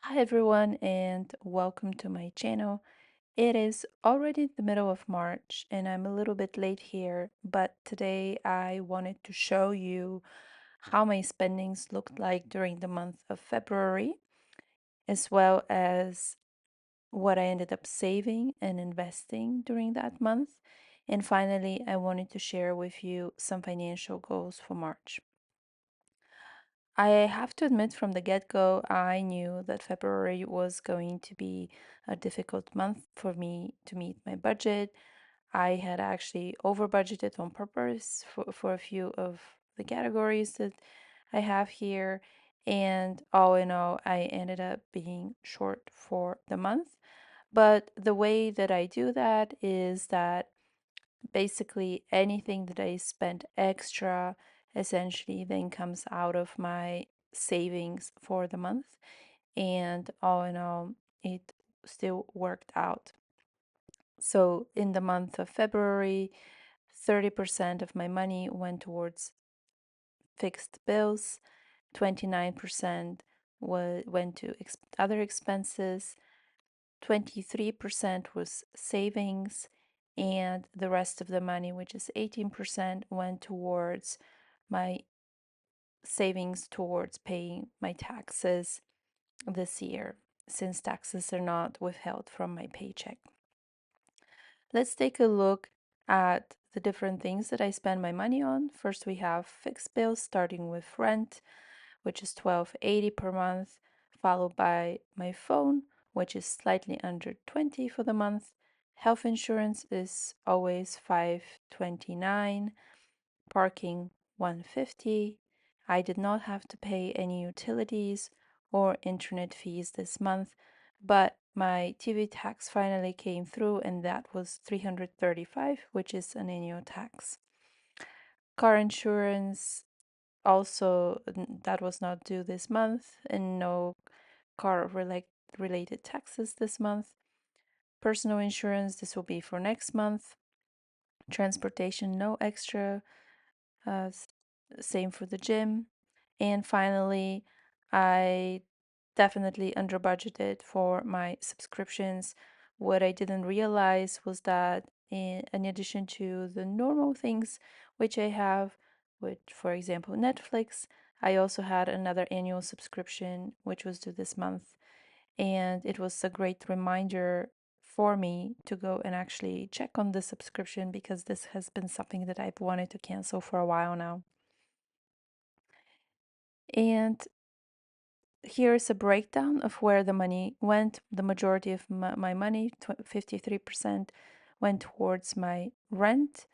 Hi everyone and welcome to my channel. It is already the middle of March and I'm a little bit late here, but today I wanted to show you how my spendings looked like during the month of February, as well as what I ended up saving and investing during that month. And finally, I wanted to share with you some financial goals for March. I have to admit from the get-go, I knew that February was going to be a difficult month for me to meet my budget. I had actually over budgeted on purpose for a few of the categories that I have here. And all in all, I ended up being short for the month. But the way that I do that is that basically anything that I spend extra essentially then comes out of my savings for the month. And all in all, it still worked out. So in the month of February, 30% of my money went towards fixed bills, 29% went to other expenses, 23% was savings, and the rest of the money, which is 18%, went towards my savings towards paying my taxes this year, since taxes are not withheld from my paycheck. Let's take a look at the different things that I spend my money on. First, we have fixed bills, starting with rent, which is $12.80 per month, followed by my phone, which is slightly under 20 for the month. Health insurance is always 529, parking 150. I did not have to pay any utilities or internet fees this month, but my TV tax finally came through and that was 335, which is an annual tax. Car insurance also that was not due this month and no car related taxes this month. Personal insurance, this will be for next month. Transportation, no extra. Uh, Same for the gym. And finally, I definitely under budgeted for my subscriptions. What I didn't realize was that in addition to the normal things which I have, which for example Netflix, I also had another annual subscription which was due this month. And it was a great reminder for me to go and actually check on the subscription because this has been something that I've wanted to cancel for a while now. And here's a breakdown of where the money went. The majority of my money, 53%, went towards my rent.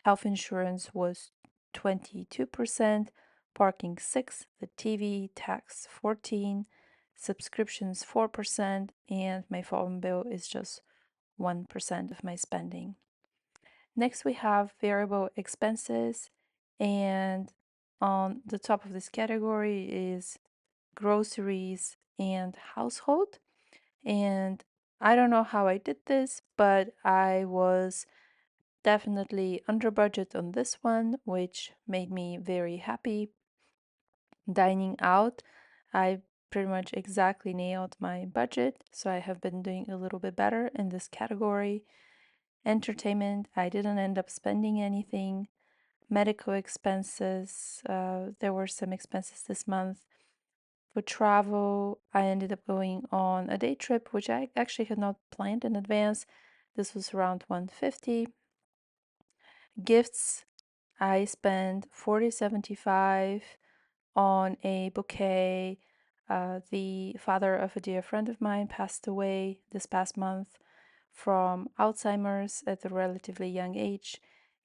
Health insurance was 22%, parking 6, the TV tax 14, subscriptions 4%, and my phone bill is just 1% of my spending. Next, we have variable expenses, and on the top of this category is groceries and household. And I don't know how I did this, but I was definitely under budget on this one, which made me very happy. Dining out, I pretty much exactly nailed my budget, so I have been doing a little bit better in this category. Entertainment, I didn't end up spending anything. Medical expenses, there were some expenses this month. For travel, I ended up going on a day trip, which I actually had not planned in advance. This was around 150. Gifts, I spent 40.75 on a bouquet. The father of a dear friend of mine passed away this past month from Alzheimer's at a relatively young age.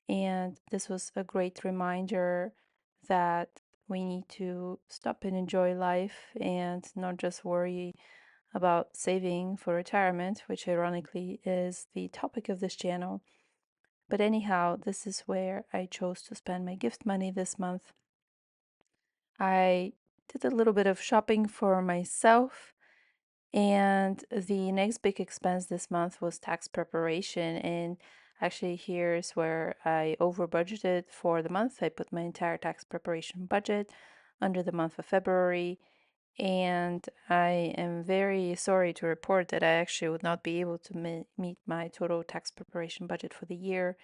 And this was a great reminder that we need to stop and enjoy life and not just worry about saving for retirement, which ironically is the topic of this channel. But anyhow, this is where I chose to spend my gift money this month. I did a little bit of shopping for myself, and the next big expense this month was tax preparation. And actually, here's where I over budgeted for the month. I put my entire tax preparation budget under the month of February. And I am very sorry to report that I actually would not be able to meet my total tax preparation budget for the year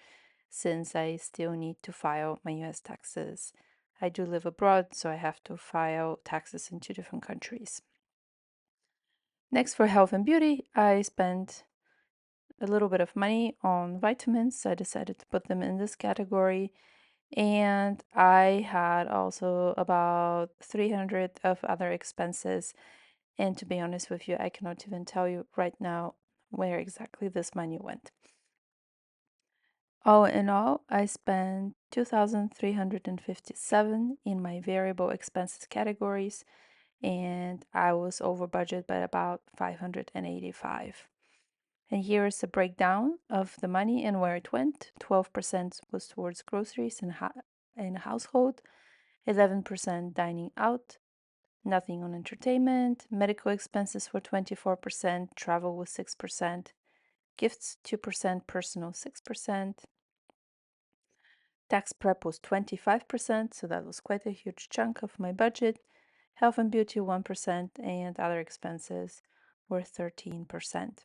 since I still need to file my US taxes. I do live abroad, so I have to file taxes in 2 different countries. Next, for health and beauty, I spent a little bit of money on vitamins, so I decided to put them in this category. And I had also about 300 of other expenses. And to be honest with you, I cannot even tell you right now where exactly this money went. All in all, I spent 2,357 in my variable expenses categories, and I was over budget by about 585. And here is a breakdown of the money and where it went. 12% was towards groceries and household, 11% dining out, nothing on entertainment, medical expenses were 24%, travel was 6%, gifts 2%, personal 6%. Tax prep was 25%, so that was quite a huge chunk of my budget. Health and beauty 1%, and other expenses were 13%.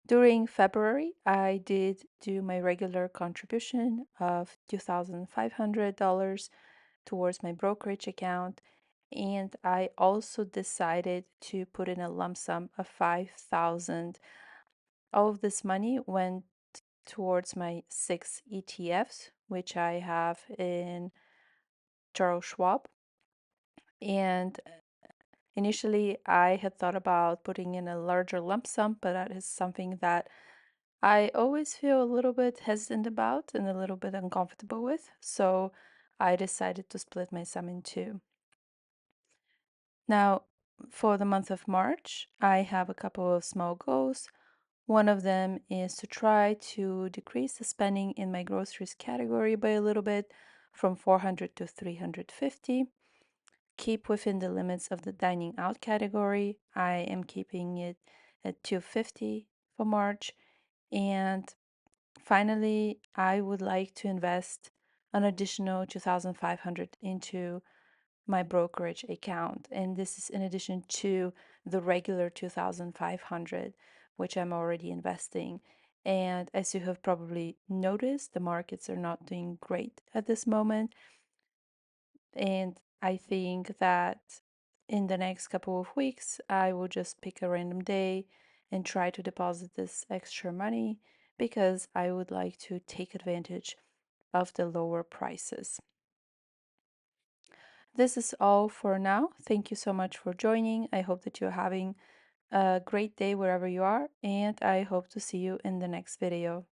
During February, I did do my regular contribution of $2,500 towards my brokerage account, and I also decided to put in a lump sum of 5,000. All of this money went towards my 6 ETFs, which I have in Charles Schwab. And initially, I had thought about putting in a larger lump sum, but that is something that I always feel a little bit hesitant about and a little bit uncomfortable with. So I decided to split my sum in two. Now, for the month of March, I have a couple of small goals. One of them is to try to decrease the spending in my groceries category by a little bit from 400 to 350. Keep within the limits of the dining out category. I am keeping it at 250 for March. And finally, I would like to invest an additional 2,500 into my brokerage account. And this is in addition to the regular 2,500, which I'm already investing. And as you have probably noticed, the markets are not doing great at this moment. And I think that in the next couple of weeks, I will just pick a random day and try to deposit this extra money because I would like to take advantage of the lower prices. This is all for now. Thank you so much for joining. I hope that you're having a great day wherever you are, and I hope to see you in the next video.